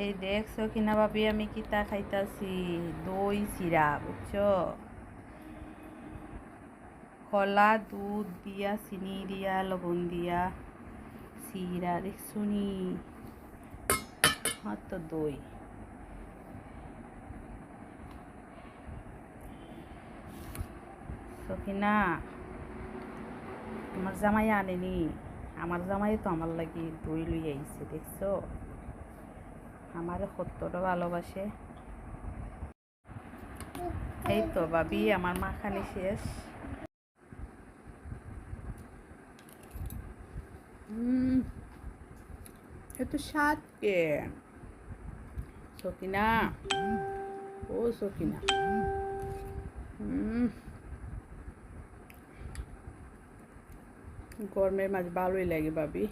এই দেখছো কিনা ভাবি আমি কিতা খাইতাছি, দই চিরা বুঝছো, কলা দুধ দিয়া চিনি দিয়া লবণ দিয়া চিরা দেখছো নি, মাত্র দই সকিনা আমার জামাই আনেনি, আমার জামাই তো আমার লাগি দই লই আইছে দেখছো, আমারে কতটা ভালোবাসে। এই তো ভাবি আমার মাখানি শেষ। এত স্বাদ কে সকিনা, ও সকিনা, গরমের মাঝে ভালোই লাগে ভাবি।